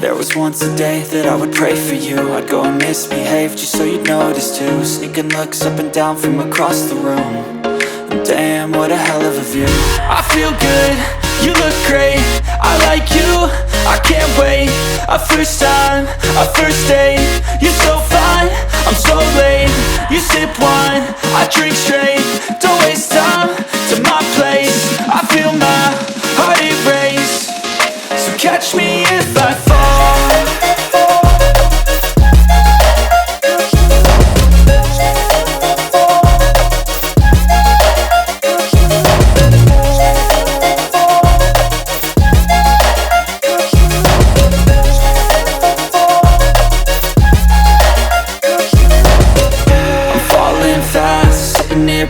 There was once a day that I would pray for you. I'd go and misbehave just so you'd notice too. Sneaking looks up and down from across the room. And damn, what a hell of a view. I feel good, you look great, I like you, I can't wait. A first time, a first date, you're so fine, I'm so late. You sip wine, I drink straight. Don't waste time to my place. I feel my heart erase. So catch me if I fall.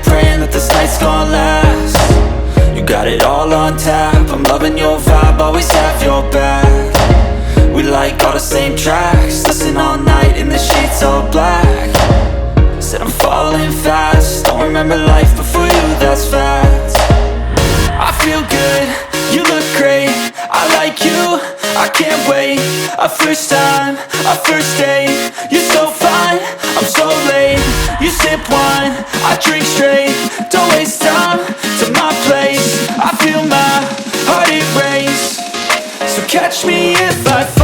Praying that this night's gonna last. You got it all on tap, I'm loving your vibe, always have your back. We like all the same tracks, listen all night in the sheets all black. Said I'm falling fast, don't remember life before you, that's fact. I feel good, you look great, I like you, I can't wait. A first time, a first date, you're so fine, I'm so late. You sip wine, I drink straight. Don't waste time to my place. I feel my heart erase. So catch me if I fall.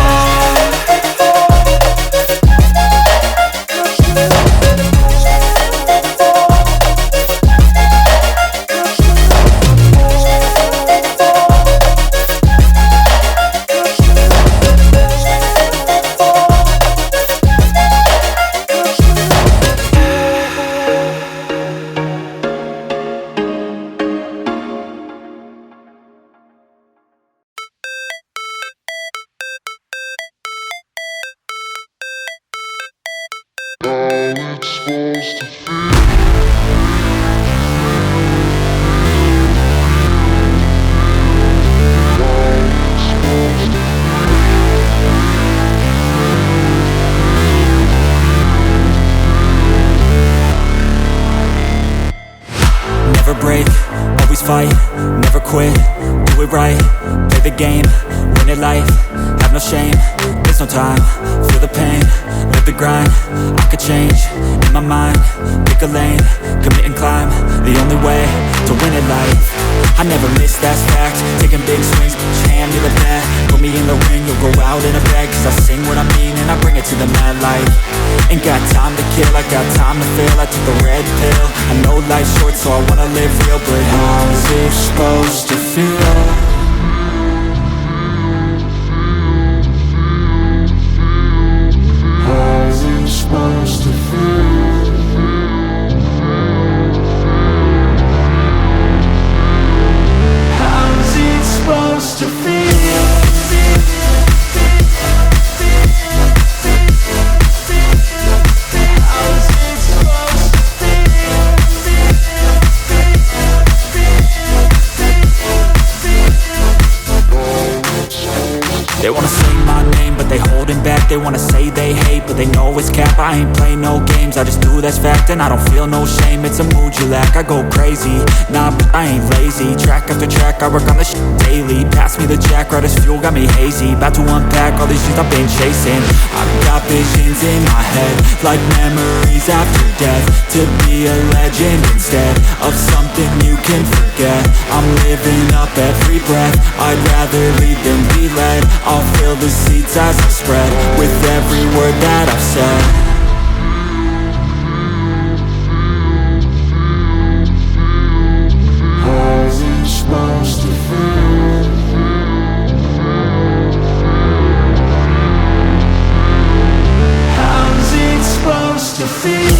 Fight, never quit, do it right, play the game, win it life, have no shame, there's no time, feel the pain, live the grind, I could change, in my mind, pick a lane, commit and climb, the only way to win it life. I never miss, that's fact, taking big swings, put your hand to the bat, put me in the ring, you'll go out in a bag, cause I sing what I mean and I bring it to the mad light. Ain't got time to kill, I got time to feel, I took the red pill, I know life's short so I wanna live real, but how's it supposed to feel? How's it supposed to feel? How's it supposed to feel? They wanna say my name, but they holding back. They wanna say they hate, but they know it's cap. I ain't play no games, I just do that's fact. And I don't feel no shame, it's a mood you lack. I go crazy, nah, but I ain't lazy. Track after track, I work on this shit daily. Pass me the jack, right as fuel, got me hazy. About to unpack all these things I've been chasing. I've got visions in my head, like memories after death. To be a legend instead of something you can forget. I'm living up every breath, I'd rather lead than be led. I'll fill the seats as I spread with every word that I've said. How's it supposed to feel? How's it supposed to feel?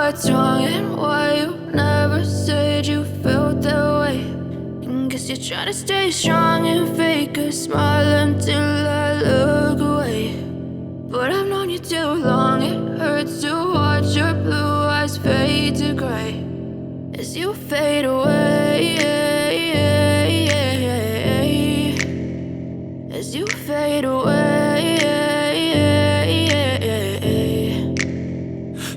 what's wrong and why you never said you felt that way. And guess you're trying to stay strong and fake a smile until I look away. But I've known you too long, it hurts to watch your blue eyes fade to gray as you fade away, as you fade away.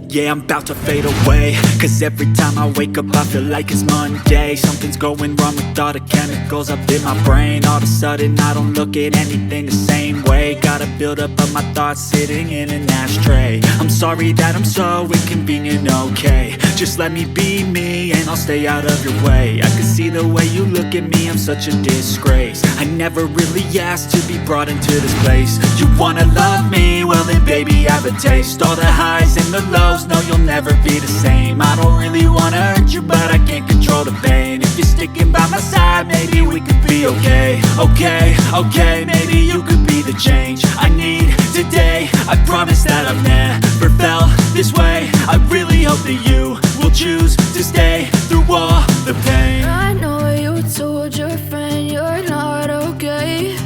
Yeah, I'm about to fade away, cause every time I wake up I feel like it's Monday. Something's going wrong with all the chemicals up in my brain. All of a sudden I don't look at anything the same way. Gotta build up of my thoughts sitting in an ashtray. I'm sorry that I'm so inconvenient, okay. Just let me be me and I'll stay out of your way. I can see the way you look at me, I'm such a disgrace. I never really asked to be brought into this place. You wanna love me? Well then baby have a taste. All the highs and the lows, no you'll never be the same. I don't really wanna hurt you but I can't control the pain. If you're sticking by my side maybe we could be okay. Okay, maybe you could be the change I need today. I promise that I've never felt this way. I really hope that you will choose to stay through all the pain. I know you told your friend you're not okay,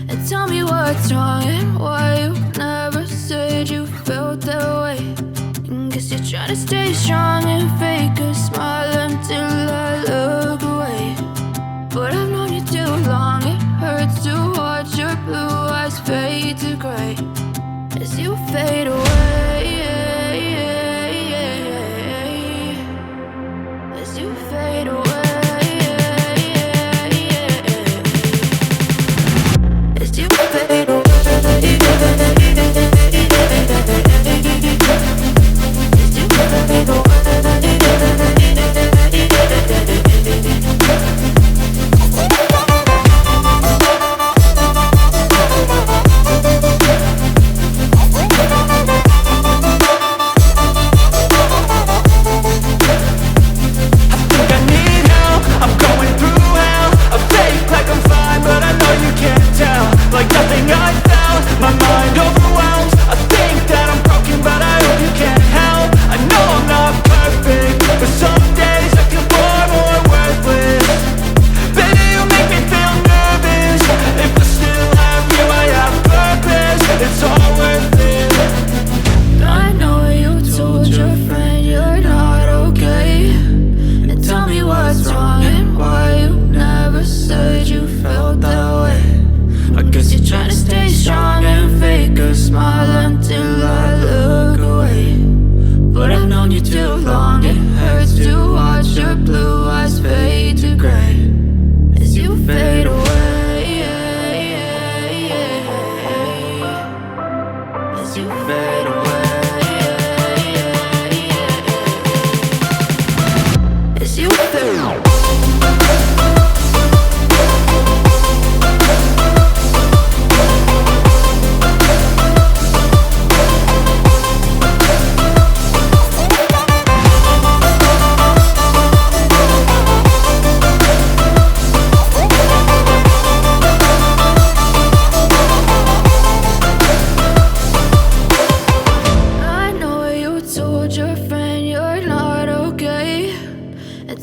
and tell me what's wrong and why you never said you felt that way. And guess you're trying to stay strong and fake a smile until I look away. But I've known you too long, it hurts to watch your blue eyes fade to gray as you fade away, as you fade away, as you fade away.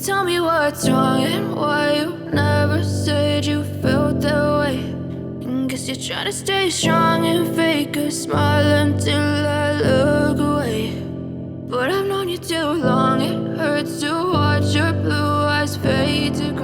Tell me what's wrong and why you never said you felt that way. And guess you're trying to stay strong and fake a smile until I look away. But I've known you too long, it hurts to watch your blue eyes fade to gray.